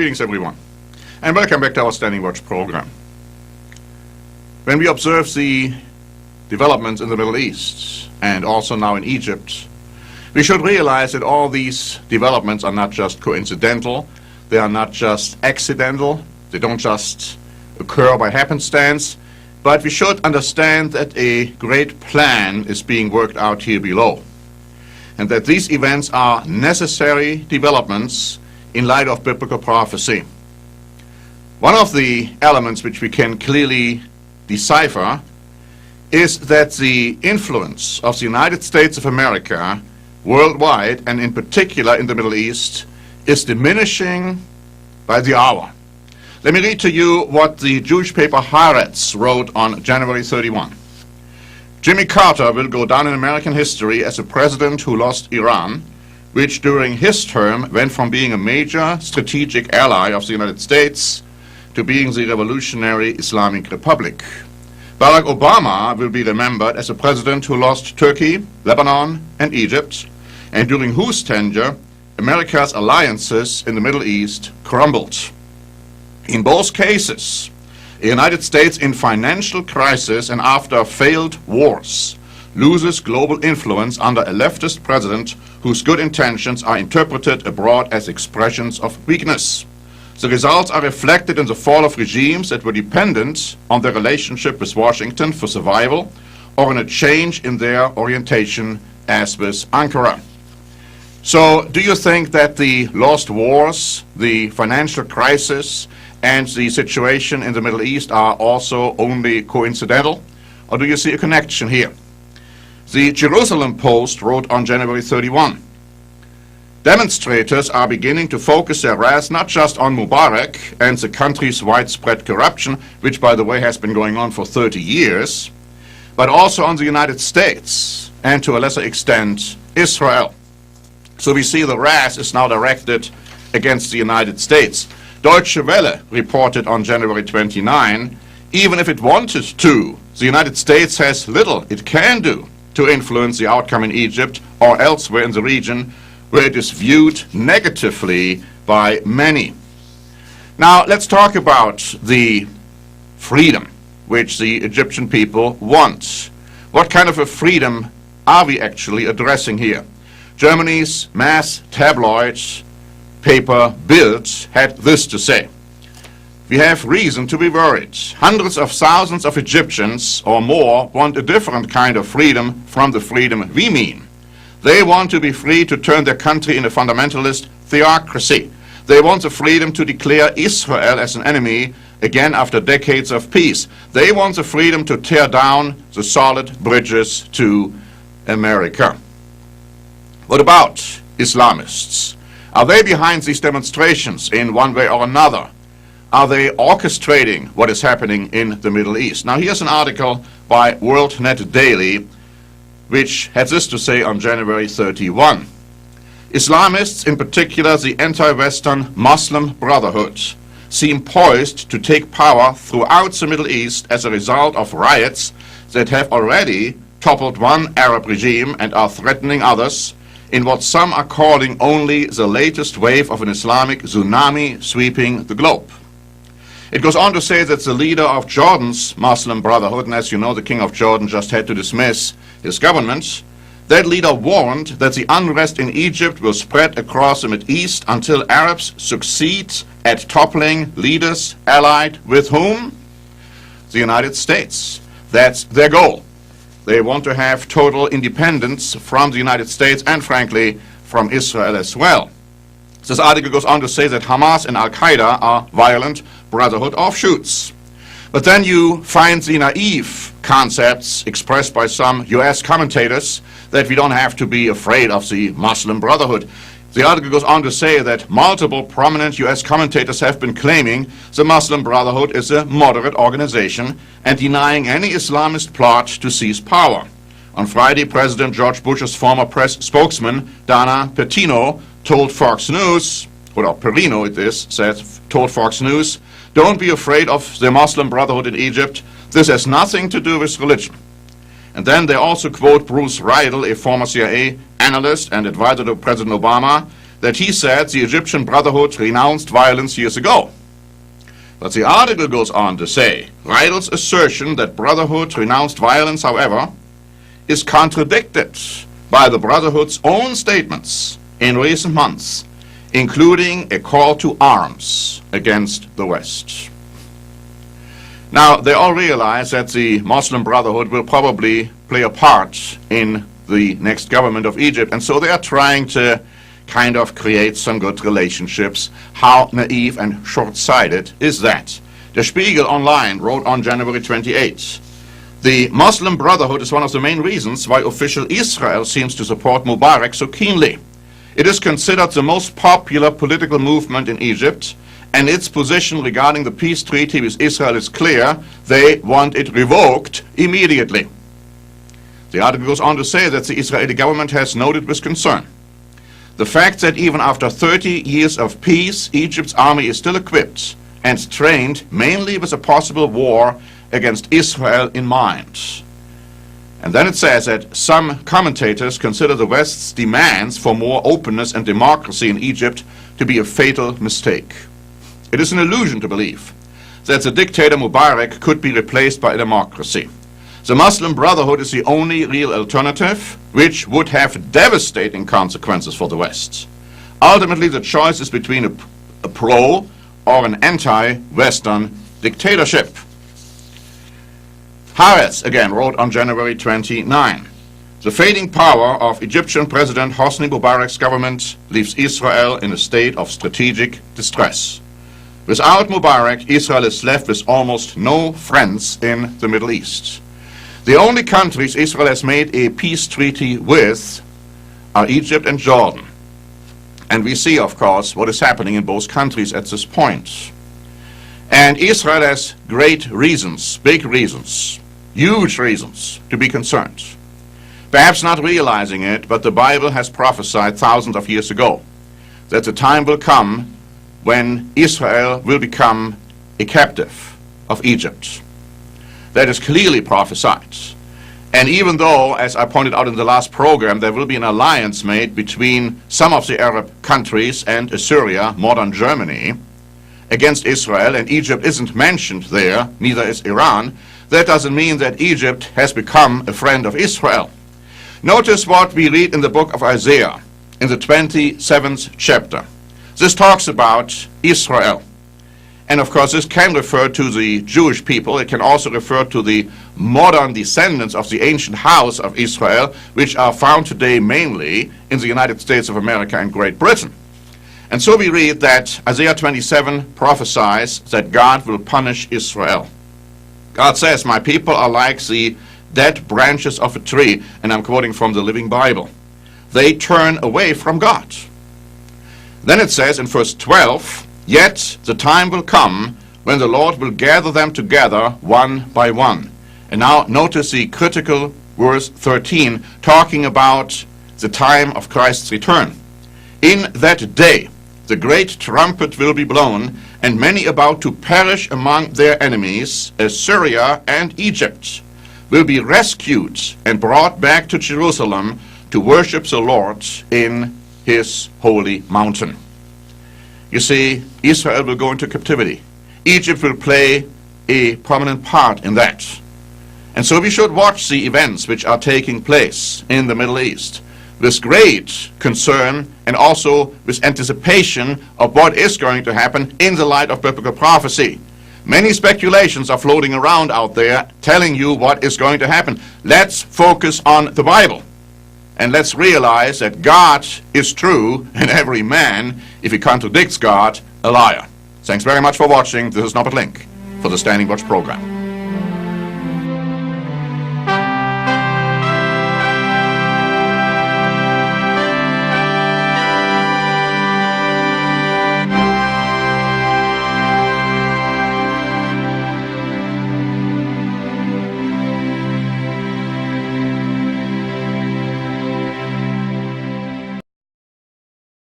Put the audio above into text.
Greetings, everyone, and welcome back to our Standing Watch program. When we observe the developments in the Middle East and also now in Egypt, we should realize that all these developments are not just coincidental, they are not just accidental, they don't just occur by happenstance, but we should understand that a great plan is being worked out here below, and that these events are necessary developments in light of biblical prophecy. One of the elements which we can clearly decipher is that the influence of the United States of America worldwide, and in particular in the Middle East, is diminishing by the hour. Let me read to you what the Jewish paper Haaretz wrote on January 31. Jimmy Carter will go down in American history as a president who lost Iran, which during his term went from being a major strategic ally of the United States to being the revolutionary Islamic Republic. Barack Obama will be remembered as a president who lost Turkey, Lebanon, and Egypt, and during whose tenure America's alliances in the Middle East crumbled. In both cases, the United States in financial crisis and after failed wars loses global influence under a leftist president whose good intentions are interpreted abroad as expressions of weakness. The results are reflected in the fall of regimes that were dependent on their relationship with Washington for survival, or in a change in their orientation as with Ankara. So, do you think that the lost wars, the financial crisis, and the situation in the Middle East are also only coincidental? Or do you see a connection here? The Jerusalem Post wrote on January 31, demonstrators are beginning to focus their wrath not just on Mubarak and the country's widespread corruption, which by the way has been going on for 30 years, but also on the United States and to a lesser extent Israel. So we see the wrath is now directed against the United States. Deutsche Welle reported on January 29, even if it wanted to, the United States has little it can do to influence the outcome in Egypt or elsewhere in the region where it is viewed negatively by many. Now let's talk about the freedom which the Egyptian people want. What kind of a freedom are we actually addressing here? Germany's mass tabloid paper Bild had this to say: we have reason to be worried. Hundreds of thousands of Egyptians or more want a different kind of freedom from the freedom we mean. They want to be free to turn their country into a fundamentalist theocracy. They want the freedom to declare Israel as an enemy again after decades of peace. They want the freedom to tear down the solid bridges to America. What about Islamists? Are they behind these demonstrations in one way or another? Are they orchestrating what is happening in the Middle East? Now here's an article by WorldNetDaily which had this to say on January 31. Islamists, in particular the anti-Western Muslim Brotherhood, seem poised to take power throughout the Middle East as a result of riots that have already toppled one Arab regime and are threatening others in what some are calling only the latest wave of an Islamic tsunami sweeping the globe. It goes on to say that the leader of Jordan's Muslim Brotherhood, and as you know, the King of Jordan just had to dismiss his government, that leader warned that the unrest in Egypt will spread across the Middle East until Arabs succeed at toppling leaders allied with whom? The United States. That's their goal. They want to have total independence from the United States and, frankly, from Israel as well. This article goes on to say that Hamas and al-Qaida are violent Brotherhood offshoots. But then you find the naive concepts expressed by some US commentators that we don't have to be afraid of the Muslim Brotherhood. The article goes on to say that multiple prominent US commentators have been claiming the Muslim Brotherhood is a moderate organization and denying any Islamist plot to seize power. On Friday, President George Bush's former press spokesman, Dana Perino, told Fox News, or Perino it is, told Fox News, don't be afraid of the Muslim Brotherhood in Egypt. This has nothing to do with religion. And then they also quote Bruce Reidel, a former CIA analyst and advisor to President Obama, that he said the Egyptian Brotherhood renounced violence years ago. But the article goes on to say, Reidel's assertion that Brotherhood renounced violence, however, is contradicted by the Brotherhood's own statements in recent months, including a call to arms against the West. Now, they all realize that the Muslim Brotherhood will probably play a part in the next government of Egypt, and so they are trying to kind of create some good relationships. How naive and short-sighted is that? The Spiegel online wrote on January 28, the Muslim Brotherhood is one of the main reasons why official Israel seems to support Mubarak so keenly. It is considered the most popular political movement in Egypt, and its position regarding the peace treaty with Israel is clear. They want it revoked immediately. The article goes on to say that the Israeli government has noted with concern the fact that even after 30 years of peace, Egypt's army is still equipped and trained mainly with a possible war against Israel in mind. And then it says that some commentators consider the West's demands for more openness and democracy in Egypt to be a fatal mistake. It is an illusion to believe that the dictator Mubarak could be replaced by a democracy. The Muslim Brotherhood is the only real alternative, which would have devastating consequences for the West. Ultimately, the choice is between a pro or an anti-Western dictatorship. Haaretz again wrote on January 29, the fading power of Egyptian President Hosni Mubarak's government leaves Israel in a state of strategic distress. Without Mubarak, Israel is left with almost no friends in the Middle East. The only countries Israel has made a peace treaty with are Egypt and Jordan. And we see, of course, what is happening in both countries at this point. And Israel has great reasons, big reasons, huge reasons to be concerned. Perhaps not realizing it, but the Bible has prophesied thousands of years ago that the time will come when Israel will become a captive of Egypt. That is clearly prophesied. And even though, as I pointed out in the last program, there will be an alliance made between some of the Arab countries and Assyria, modern Germany, against Israel, and Egypt isn't mentioned there, neither is Iran, that doesn't mean that Egypt has become a friend of Israel. Notice what we read in the book of Isaiah, in the 27th chapter. This talks about Israel. And of course, this can refer to the Jewish people. It can also refer to the modern descendants of the ancient house of Israel, which are found today mainly in the United States of America and Great Britain. And so we read that Isaiah 27 prophesies that God will punish Israel. God says, my people are like the dead branches of a tree, and I'm quoting from the Living Bible. They turn away from God. Then it says in verse 12, yet the time will come when the Lord will gather them together one by one. And now notice the critical verse 13, talking about the time of Christ's return. In that day, the great trumpet will be blown, and many about to perish among their enemies, Assyria and Egypt, will be rescued and brought back to Jerusalem to worship the Lord in his holy mountain. You see, Israel will go into captivity. Egypt will play a prominent part in that. And so we should watch the events which are taking place in the Middle East with great concern and also with anticipation of what is going to happen in the light of biblical prophecy. Many speculations are floating around out there telling you what is going to happen. Let's focus on the Bible. And let's realize that God is true, and every man, if he contradicts God, a liar. Thanks very much for watching. This is Norbert Link for the Standing Watch program.